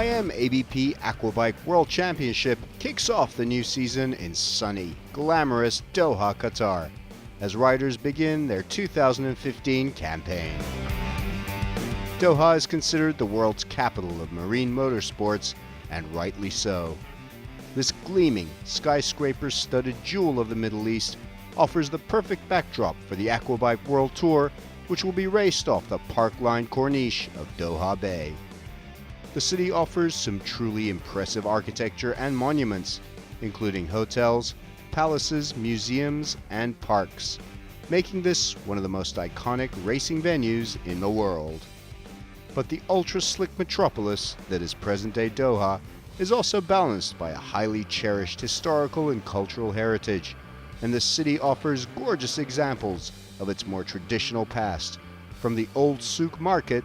UIM-ABP AQUABIKE World Championship kicks off the new season in sunny, glamorous Doha, Qatar, as riders begin their 2015 campaign. Doha is considered the world's capital of marine motorsports, and rightly so. This gleaming, skyscraper-studded jewel of the Middle East offers the perfect backdrop for the AQUABIKE World Tour, which will be raced off the park-lined corniche of Doha Bay. The city offers some truly impressive architecture and monuments, including hotels, palaces, museums, and parks, making this one of the most iconic racing venues in the world. But the ultra-slick metropolis that is present-day Doha is also balanced by a highly cherished historical and cultural heritage, and the city offers gorgeous examples of its more traditional past, from the old souk market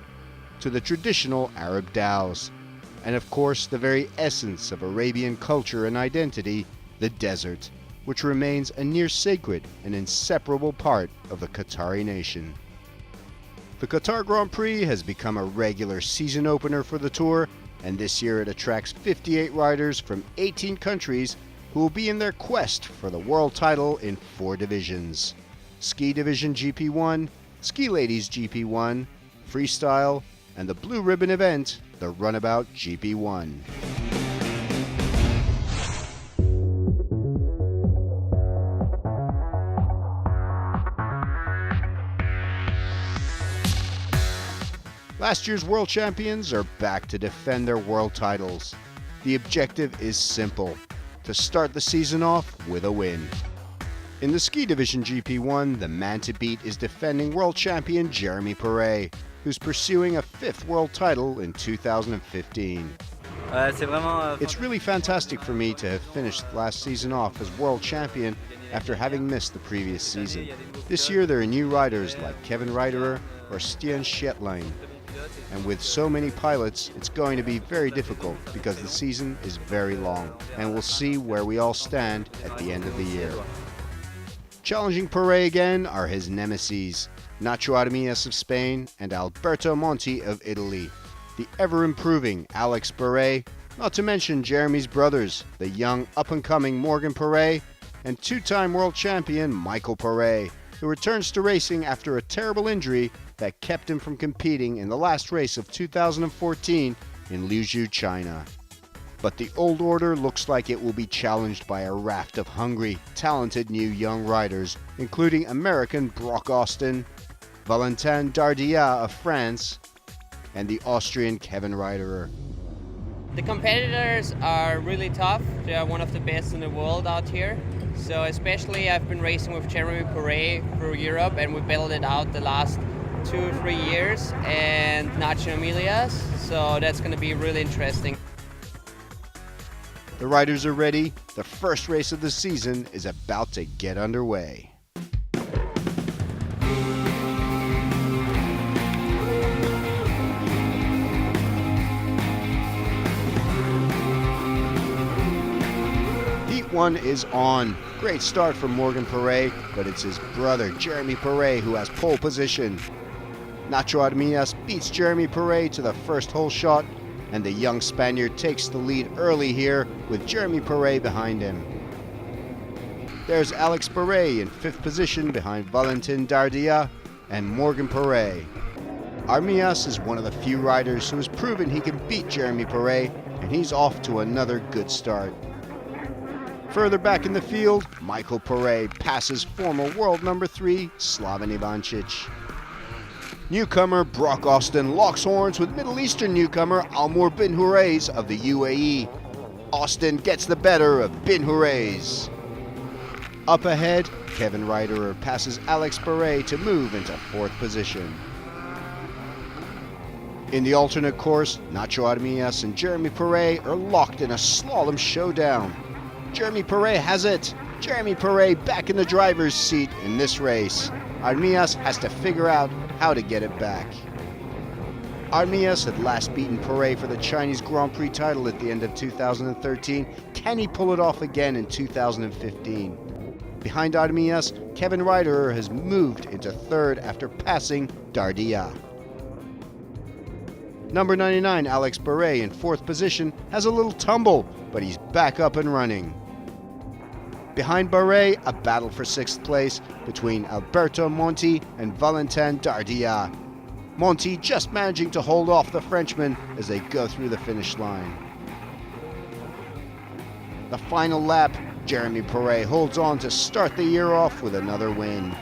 to the traditional Arab dhows, and of course the very essence of Arabian culture and identity, the desert, which remains a near sacred and inseparable part of the Qatari nation. The Qatar Grand Prix has become a regular season opener for the Tour, and this year it attracts 58 riders from 18 countries who will be in their quest for the world title in 4 divisions: Ski Division GP1, Ski Ladies GP1, Freestyle, and the blue ribbon event, the Runabout GP1. Last year's world champions are back to defend their world titles. The objective is simple: to start the season off with a win. In the Ski Division GP1, the man to beat is defending world champion Jeremy Perret, who's pursuing a 5th world title in 2015. It's really fantastic for me to have finished last season off as world champion after having missed the previous season. This year there are new riders like Kevin Reiterer or Stian Shetline. And with so many pilots, it's going to be very difficult because the season is very long, and we'll see where we all stand at the end of the year. Challenging Perret again are his nemeses, Nacho Armias of Spain and Alberto Monti of Italy, the ever-improving Alex Perret, not to mention Jeremy's brothers, the young up-and-coming Morgan Perret and 2-time world champion Michael Perret, who returns to racing after a terrible injury that kept him from competing in the last race of 2014 in Liuzhou, China. But the old order looks like it will be challenged by a raft of hungry, talented new young riders, including American Brock Austin, Valentin Dardia of France, and the Austrian Kevin Reiterer. The competitors are really tough. They are one of the best in the world out here. So especially I've been racing with Jeremy Perret through Europe, and we battled it out the last 2-3 years, and Nacho Armias. So that's going to be really interesting. The riders are ready. The first race of the season is about to get underway. Heat 1 is on. Great start from Morgan Perret, but it's his brother Jeremy Perret who has pole position. Nacho Armias beats Jeremy Perret to the first hole shot, and the young Spaniard takes the lead early here with Jeremy Perret behind him. There's Alex Perret in 5th position behind Valentin Dardia and Morgan Perret. Armias is one of the few riders who has proven he can beat Jeremy Perret, and he's off to another good start. Further back in the field, Michael Perret passes former world number 3 Slaven Ivancic. Newcomer Brock Austin locks horns with Middle Eastern newcomer Almour bin Hourayz of the UAE. Austin gets the better of bin Hourayz. Up ahead, Kevin Reiterer passes Alex Perret to move into 4th position. In the alternate course, Nacho Armias and Jeremy Perret are locked in a slalom showdown. Jeremy Perret has it! Jeremy Perret back in the driver's seat in this race. Armias has to figure out how to get it back. Armias had last beaten Perret for the Chinese Grand Prix title at the end of 2013. Can he pull it off again in 2015? Behind Armias, Kevin Reiterer has moved into 3rd after passing Dardia. Number 99, Alex Barret, in 4th position, has a little tumble, but he's back up and running. Behind Barret, a battle for 6th place between Alberto Monti and Valentin Dardia. Monti just managing to hold off the Frenchman as they go through the finish line. The final lap, Jeremy Perret holds on to start the year off with another win.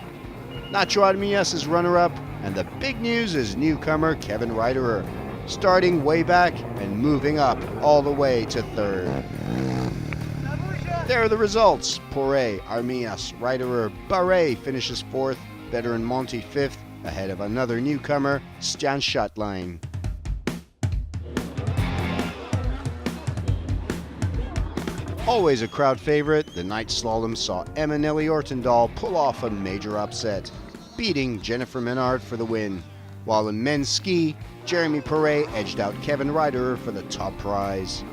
Nacho Armias is runner-up, and the big news is newcomer Kevin Reiterer, starting way back and moving up all the way to 3rd. There are the results. Perret, Armias, Reiterer, Barret finishes 4th, veteran Monti 5th, ahead of another newcomer, Stian Schottlein. Always a crowd favorite, the night slalom saw Emma-Nelly Ortendahl pull off a major upset, beating Jennifer Menard for the win, while in men's ski, Jeremy Perret edged out Kevin Reiterer for the top prize.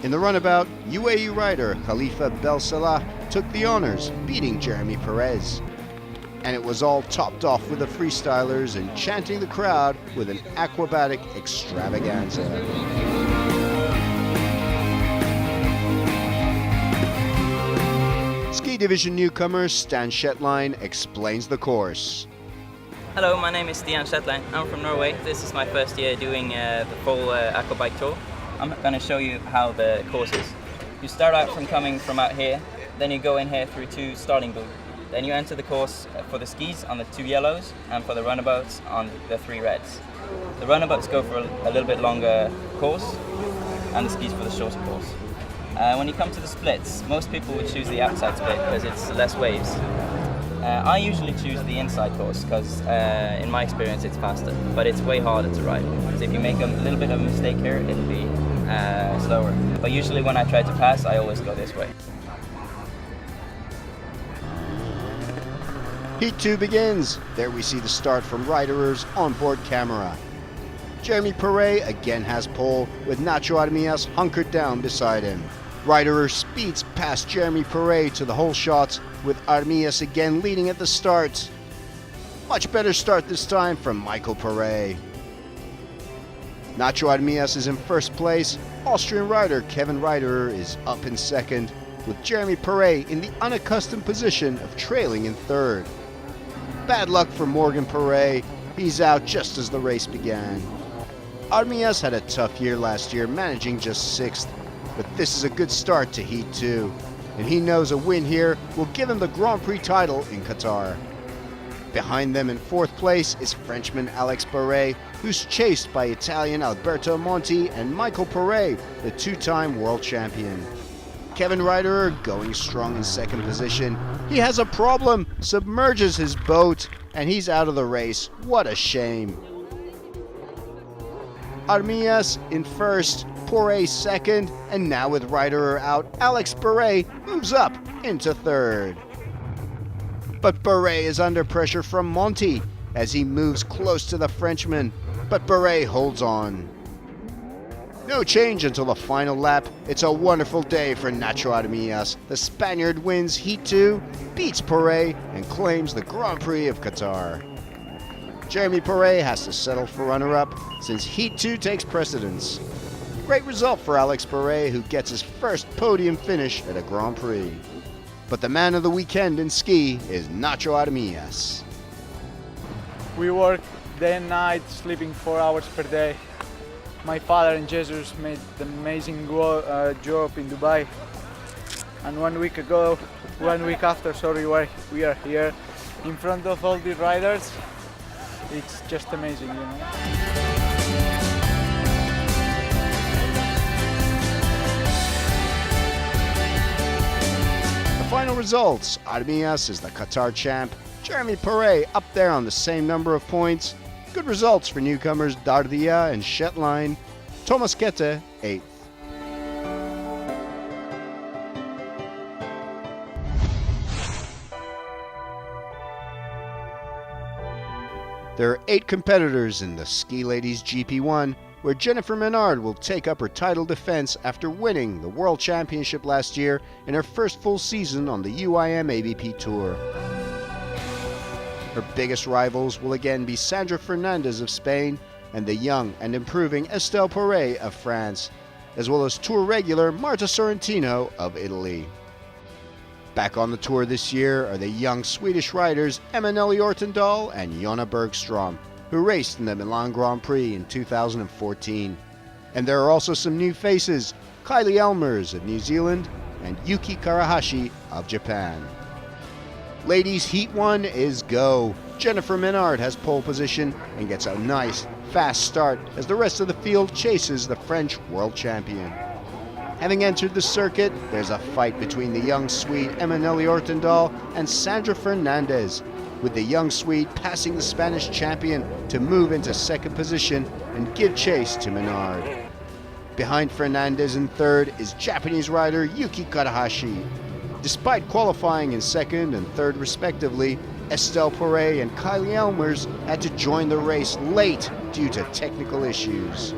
In the runabout, UAE rider Khalifa Belsalah took the honors, beating Jeremy Perez. And it was all topped off with the freestylers enchanting the crowd with an aquabatic extravaganza. Ski division newcomer Stan Schottlein explains the course. Hello, my name is Stian Schottlein. I'm from Norway. This is my first year doing the full aquabike tour. I'm going to show you how the course is. You start out from coming from out here, then you go in here through 2 starting booths. Then you enter the course for the skis on the 2 yellows and for the runabouts on the 3 reds. The runabouts go for a little bit longer course and the skis for the shorter course. When you come to the splits, most people would choose the outside split because it's less waves. I usually choose the inside course because in my experience it's faster, but it's way harder to ride. So if you make a little bit of a mistake here, it'll be slower. But usually when I try to pass, I always go this way. Heat 2 begins. There we see the start from Reiterer's onboard camera. Jeremy Perret again has pole, with Nacho Armias hunkered down beside him. Reiterer speeds past Jeremy Perret to the hole shots, with Armias again leading at the start. Much better start this time from Michael Perret. Nacho Armias is in 1st place. Austrian rider Kevin Reiterer is up in 2nd, with Jeremy Perret in the unaccustomed position of trailing in 3rd. Bad luck for Morgan Perret. He's out just as the race began. Armias had a tough year last year, managing just 6th, but this is a good start to Heat 2, and he knows a win here will give him the Grand Prix title in Qatar. Behind them in 4th place is Frenchman Alex Barret, who's chased by Italian Alberto Monti and Michael Perret, the 2-time world champion. Kevin Reiterer going strong in 2nd position. He has a problem, submerges his boat, and he's out of the race. What a shame. Armias in 1st, Perret 2nd, and now with Reiterer out, Alex Barret moves up into 3rd. But Barret is under pressure from Monti as he moves close to the Frenchman, but Barret holds on. No change until the final lap. It's a wonderful day for Nacho Armias. The Spaniard wins Heat 2, beats Perret, and claims the Grand Prix of Qatar. Jeremy Perret has to settle for runner-up since Heat 2 takes precedence. Great result for Alex Barret, who gets his first podium finish at a Grand Prix. But the man of the weekend in ski is Nacho Armias. We work day and night, sleeping 4 hours per day. My father and Jesus made an amazing job in Dubai. And 1 week after, we are here in front of all the riders. It's just amazing, you know. Final results. Armias is the Qatar champ. Jeremy Perret up there on the same number of points. Good results for newcomers Dardia and Schottlein. Thomas Kette, 8th. There are 8 competitors in the Ski Ladies GP1, where Jennifer Menard will take up her title defense after winning the World Championship last year in her first full season on the UIM-ABP Tour. Her biggest rivals will again be Sandra Fernandez of Spain, and the young and improving Estelle Poré of France, as well as tour regular Marta Sorrentino of Italy. Back on the tour this year are the young Swedish riders Emanuele Ortendal and Jonna Bergstrom, who raced in the Milan Grand Prix in 2014. And there are also some new faces, Kylie Elmers of New Zealand and Yuki Karahashi of Japan. Ladies Heat 1 is go. Jennifer Menard has pole position and gets a nice, fast start as the rest of the field chases the French world champion. Having entered the circuit, there's a fight between the young Swede Emanuele Ortendal and Sandra Fernandez, with the young Swede passing the Spanish champion to move into second position and give chase to Menard. Behind Fernandez in third is Japanese rider Yuki Karahashi. Despite qualifying in second and third respectively, Estelle Poré and Kylie Elmers had to join the race late due to technical issues.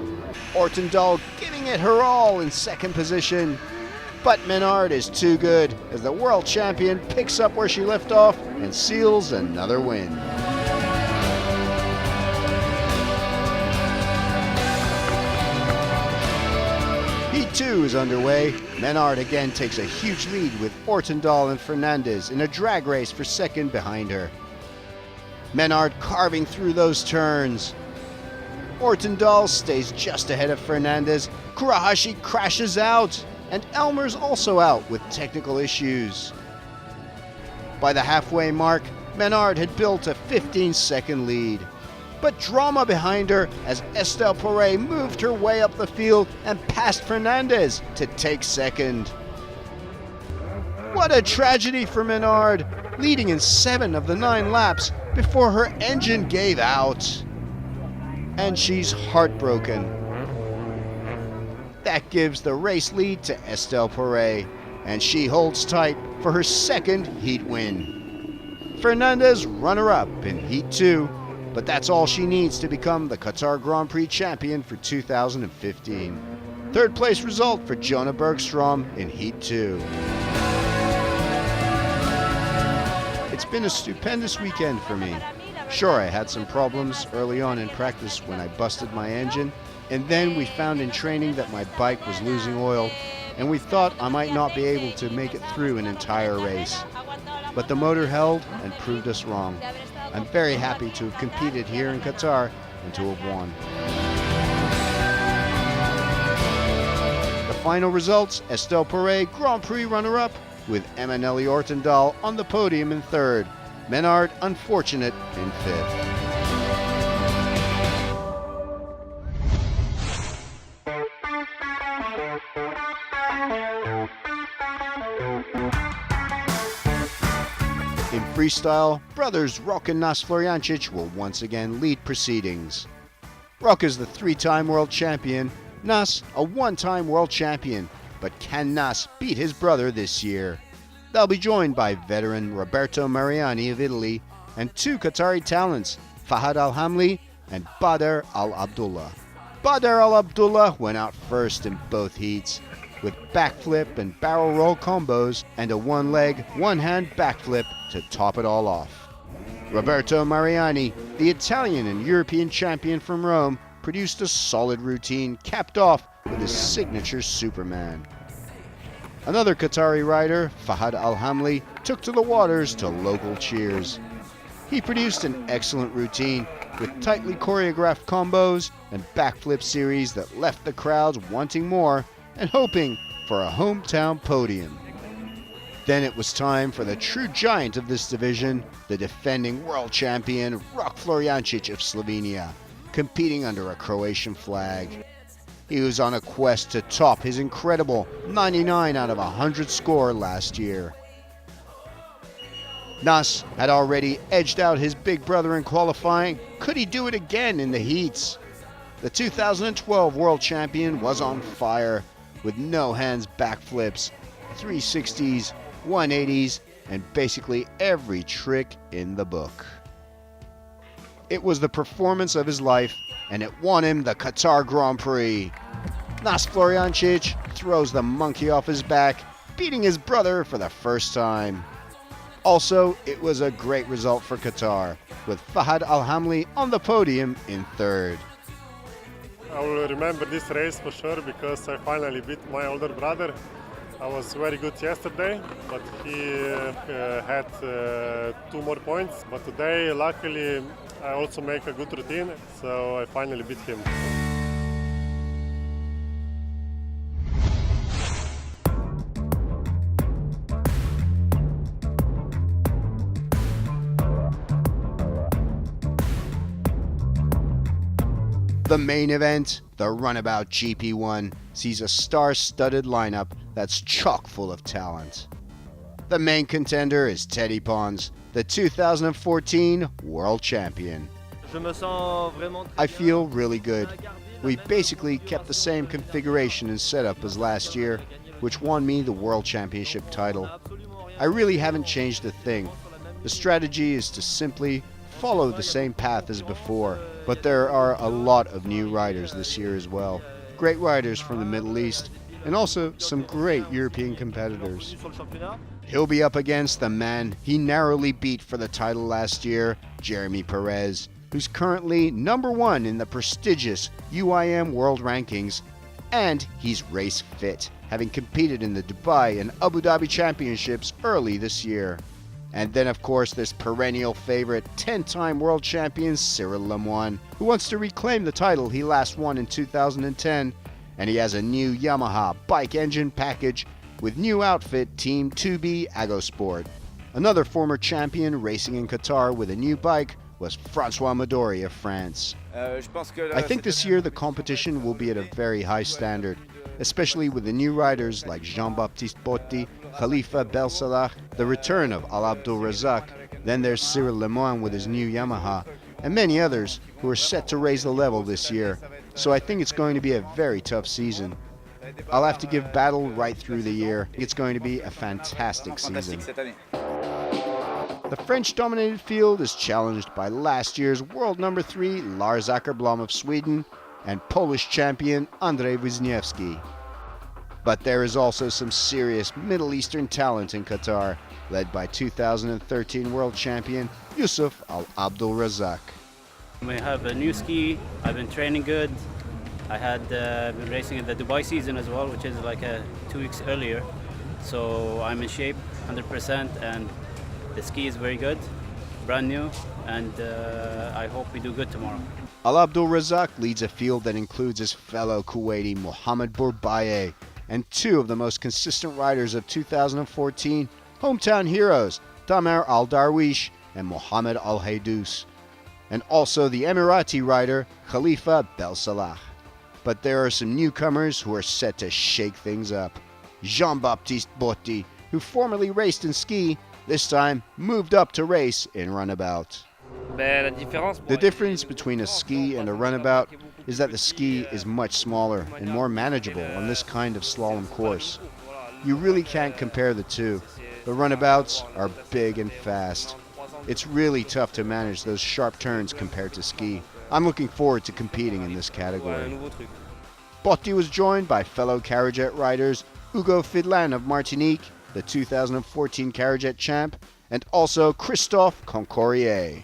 Ortendal giving it her all in second position. But Menard is too good as the world champion picks up where she left off and seals another win. Heat 2 is underway. Menard again takes a huge lead with Ortendal and Fernandez in a drag race for second behind her. Menard carving through those turns. Ortendal stays just ahead of Fernandez. Karahashi crashes out, and Elmer's also out with technical issues. By the halfway mark, Menard had built a 15-second lead. But drama behind her as Estelle Poré moved her way up the field and passed Fernandez to take second. What a tragedy for Menard, leading in 7 of the 9 laps before her engine gave out. And she's heartbroken. That gives the race lead to Estelle Poré, and she holds tight for her second heat win. Fernandez runner-up in Heat 2, but that's all she needs to become the Qatar Grand Prix champion for 2015. Third place result for Jonna Bergstrom in Heat 2. It's been a stupendous weekend for me. Sure, I had some problems early on in practice when I busted my engine, and then we found in training that my bike was losing oil, and we thought I might not be able to make it through an entire race. But the motor held and proved us wrong. I'm very happy to have competed here in Qatar and to have won. The final results, Estelle Poré Grand Prix runner-up with Emanuele Ortendal on the podium in third. Menard unfortunate in fifth. In freestyle, brothers Rok and Nas Florjancic will once again lead proceedings. Rok is the 3-time world champion, Nas a 1-time world champion, but can Nas beat his brother this year? They'll be joined by veteran Roberto Mariani of Italy and 2 Qatari talents, Fahad Al-Hamli and Badr Al-Abdullah. Badr Al-Abdullah went out first in both heats, with backflip and barrel roll combos and a one-leg, one-hand backflip to top it all off. Roberto Mariani, the Italian and European champion from Rome, produced a solid routine capped off with his signature Superman. Another Qatari rider, Fahad Al-Hamli, took to the waters to local cheers. He produced an excellent routine with tightly choreographed combos and backflip series that left the crowds wanting more and hoping for a hometown podium. Then it was time for the true giant of this division, the defending world champion Rok Florjancic of Slovenia, competing under a Croatian flag. He was on a quest to top his incredible 99 out of 100 score last year. Nas had already edged out his big brother in qualifying. Could he do it again in the heats? The 2012 world champion was on fire with no hands backflips, 360s, 180s, and basically every trick in the book. It was the performance of his life, and it won him the Qatar Grand Prix. Nas Florjancic throws the monkey off his back, beating his brother for the first time. Also, it was a great result for Qatar, with Fahad Al-Hamli on the podium in third. I will remember this race for sure because I finally beat my older brother. I was very good yesterday, but he had 2 more points. But today, luckily, I also make a good routine, so I finally beat him. The main event, the Runabout GP1, sees a star-studded lineup that's chock full of talent. The main contender is Teddy Pons, the 2014 World Champion. I feel really good. We basically kept the same configuration and setup as last year, which won me the World Championship title. I really haven't changed a thing. The strategy is to simply follow the same path as before, but there are a lot of new riders this year as well. Great riders from the Middle East, and also some great European competitors. He'll be up against the man he narrowly beat for the title last year, Jeremy Perez, who's currently #1 in the prestigious UIM World Rankings, and he's race fit, having competed in the Dubai and Abu Dhabi Championships early this year. And then, of course, there's perennial favorite, 10-time world champion Cyril Lemoine, who wants to reclaim the title he last won in 2010, and he has a new Yamaha bike engine package with new outfit Team 2B Agosport. Another former champion racing in Qatar with a new bike was François Modori of France. I think this year the competition will be at a very high standard, especially with the new riders like Jean-Baptiste Botti, Khalifa Belsalah, the return of Al Abdul Razak, then there's Cyril Lemoine with his new Yamaha, and many others who are set to raise the level this year, so I think it's going to be a very tough season. I'll have to give battle right through the year. It's going to be a fantastic season. The French-dominated field is challenged by last year's world #3 Lars Åkerblom of Sweden and Polish champion Andrzej Wisniewski. But there is also some serious Middle Eastern talent in Qatar, led by 2013 world champion Yusuf Al Abdul Razak. We have a new ski. I've been training good. I had been racing in the Dubai season as well, which is like 2 weeks earlier. So I'm in shape 100%, and the ski is very good, brand new, and I hope we do good tomorrow. Al Abdul Razak leads a field that includes his fellow Kuwaiti Mohamed Bourbaye and 2 of the most consistent riders of 2014, hometown heroes Tamer Al Darwish and Mohamed Al Haydous, and also the Emirati rider Khalifa Belsalah. But there are some newcomers who are set to shake things up. Jean-Baptiste Botti, who formerly raced in ski, this time moved up to race in Runabout. The difference between a ski and a Runabout is that the ski is much smaller and more manageable on this kind of slalom course. You really can't compare the two. The Runabouts are big and fast. It's really tough to manage those sharp turns compared to ski. I'm looking forward to competing in this category. Botti was joined by fellow Carriget riders Hugo Fidlan of Martinique, the 2014 Carriget champ, and also Christophe Concourier.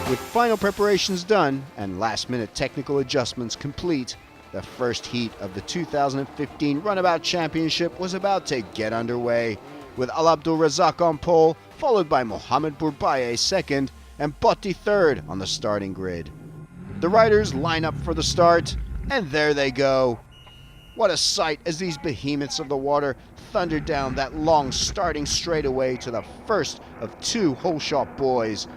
With final preparations done and last-minute technical adjustments complete, the first heat of the 2015 Runabout Championship was about to get underway, with Al Abdul Razak on pole, followed by Mohamed Bourbaye second and Botti third on the starting grid. The riders line up for the start, and there they go. What a sight as these behemoths of the water thundered down that long starting straightaway to the first of 2 hole shot boys.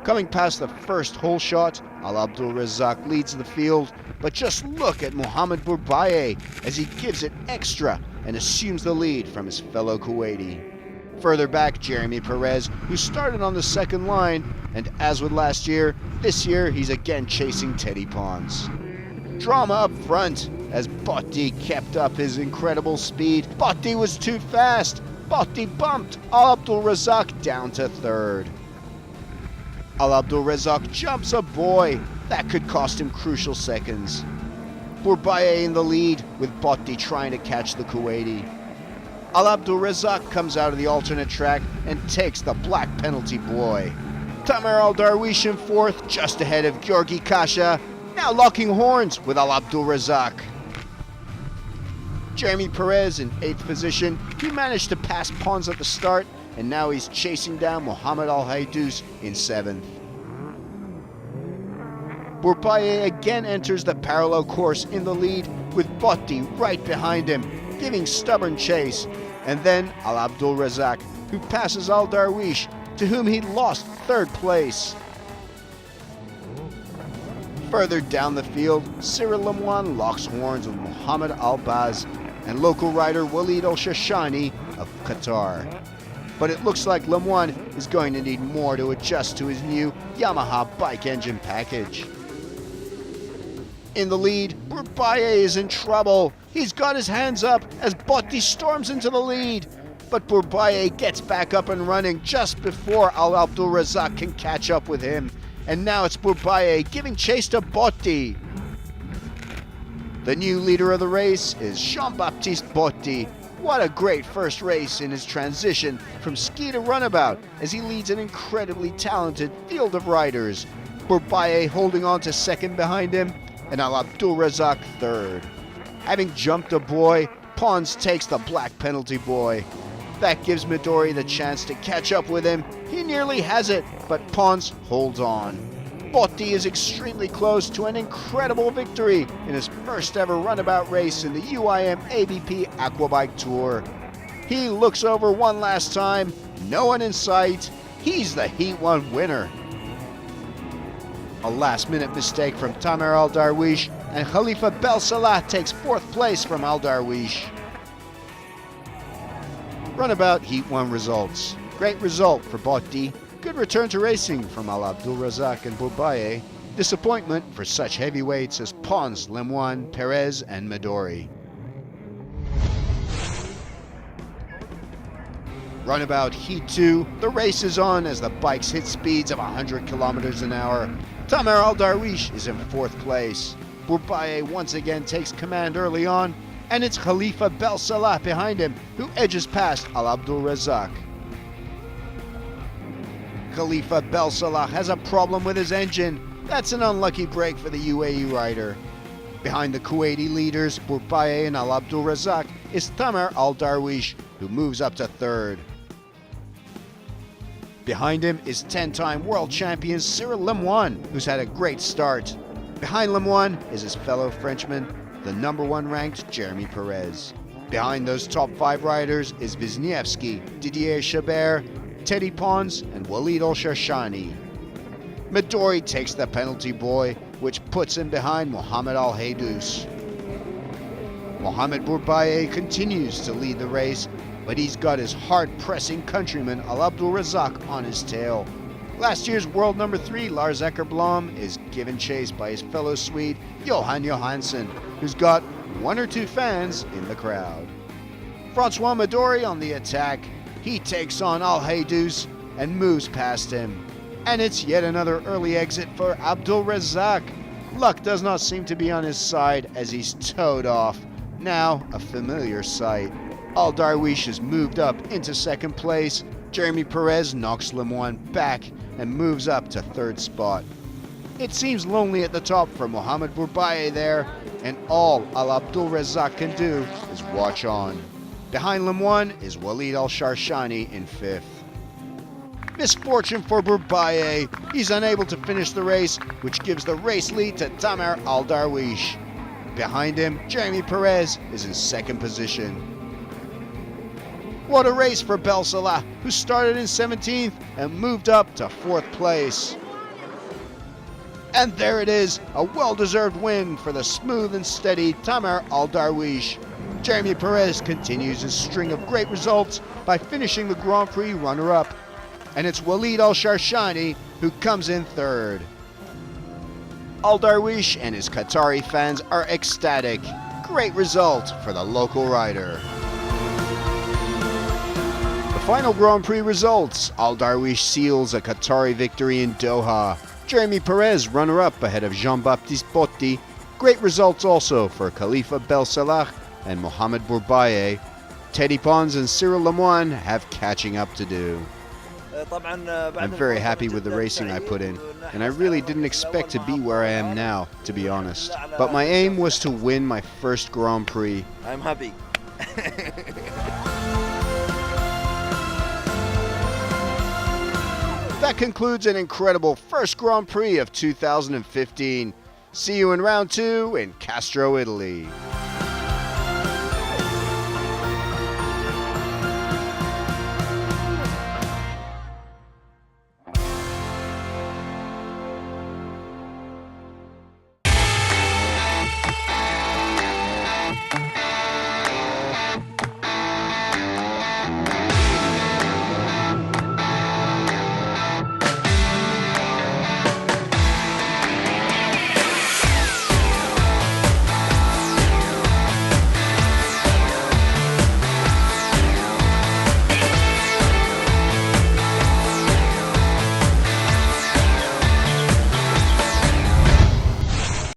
Coming past the first hole shot, Al Abdul Razak leads the field, but just look at Mohamed Bourbaye as he gives it extra and assumes the lead from his fellow Kuwaiti. Further back, Jeremy Perez, who started on the second line, and as with last year, this year he's again chasing Teddy Pons. Drama up front as Botti kept up his incredible speed. Botti was too fast. Botti bumped Al Abdul Razak down to third. Al Abdul Razak jumps a boy. That could cost him crucial seconds. Bourbaye in the lead, with Botti trying to catch the Kuwaiti. Al Abdul Razak comes out of the alternate track and takes the black penalty boy. Tamer Al Darwish in fourth, just ahead of Georgi Kasha, now locking horns with Al Abdul Razak. Jeremy Perez in 8th position. He managed to pass Pons at the start, and now he's chasing down Mohamed Al Haidous in 7th. Bourbaye again enters the parallel course in the lead, with Botti right behind him, giving stubborn chase. And then Al Abdul Razak, who passes Al Darwish, to whom he lost 3rd place. Further down the field, Cyril Lemoine locks horns with Mohamed Al-Baz and local rider Walid Al-Shashani of Qatar. But it looks like Lemoine is going to need more to adjust to his new Yamaha bike engine package. In the lead, Bourbaye is in trouble. He's got his hands up as Botti storms into the lead. But Bourbaye gets back up and running just before Al Abdul Razak can catch up with him. And now it's Bourbaye giving chase to Botti. The new leader of the race is Jean-Baptiste Botti. What a great first race in his transition from ski to runabout as he leads an incredibly talented field of riders. Bourbaye holding on to 2nd behind him and Al Abdul Razak 3rd. Having jumped a boy, Pons takes the black penalty boy. That gives Midori the chance to catch up with him. He nearly has it, but Pons holds on. Botti is extremely close to an incredible victory in his first ever runabout race in the UIM-ABP AQUABIKE Tour. He looks over one last time, no one in sight. He's the Heat 1 winner. A last-minute mistake from Tamer Al Darwish, and Khalifa Bel Salah takes 4th place from Al Darwish. Runabout Heat 1 results. Great result for Botti. Good return to racing from Al Abdul Razak and Bourbaye. Disappointment for such heavyweights as Pons, Lemoine, Perez, and Midori. Runabout Heat 2. The race is on as the bikes hit speeds of 100 kilometers an hour. Tamer Al Darwish is in 4th place. Bourbaye once again takes command early on, and it's Khalifa Bel Salah behind him who edges past Al Abdul Razak. Khalifa Bel Salah has a problem with his engine. That's an unlucky break for the UAE rider. Behind the Kuwaiti leaders, Bourbaye and Al Abdul Razak, is Tamer Al Darwish, who moves up to 3rd. Behind him is 10-time world champion Cyril Lemoine, who's had a great start. Behind Lemoine is his fellow Frenchman, the number 1 ranked Jeremy Perez. Behind those top 5 riders is Wisniewski, Didier Chabert, Teddy Pons, and Walid Al-Shashani. Midori takes the penalty boy, which puts him behind Mohamed Al Haidous. Mohamed Bourbaye continues to lead the race, but he's got his hard-pressing countryman Al Abdul Razak on his tail. Last year's world number 3 Lars Eckerblom is given chase by his fellow Swede Johan Johansson, who's got 1 or 2 fans in the crowd. Francois Midori on the attack. He takes on Al Haidous and moves past him. And it's yet another early exit for Abdul Razak. Luck does not seem to be on his side as he's towed off. Now a familiar sight. Al Darwish has moved up into 2nd place. Jeremy Perez knocks Lemoine back and moves up to 3rd spot. It seems lonely at the top for Mohamed Bourbaye there, and all Al Abdul Razak can do is watch on. Behind Lemoine is Walid Al-Shashani in 5th. Misfortune for Bourbaye. He's unable to finish the race, which gives the race lead to Tamer Al Darwish. Behind him, Jeremy Perez is in 2nd position. What a race for Bel Salah, who started in 17th and moved up to 4th place. And there it is, a well-deserved win for the smooth and steady Tamer Al Darwish. Jeremy Perez continues his string of great results by finishing the Grand Prix runner-up. And it's Walid Al-Shashani who comes in 3rd. Al Darwish and his Qatari fans are ecstatic. Great result for the local rider. The final Grand Prix results. Al Darwish seals a Qatari victory in Doha. Jeremy Perez runner-up ahead of Jean-Baptiste Botti. Great results also for Khalifa Bel Salah and Mohamed Bourbaye. Teddy Pons and Cyril Lemoine have catching up to do. I'm very happy with the racing I put in, and I really didn't expect to be where I am now, to be honest. But my aim was to win my first Grand Prix. I'm happy. That concludes an incredible first Grand Prix of 2015. See you in round 2 in Castro, Italy.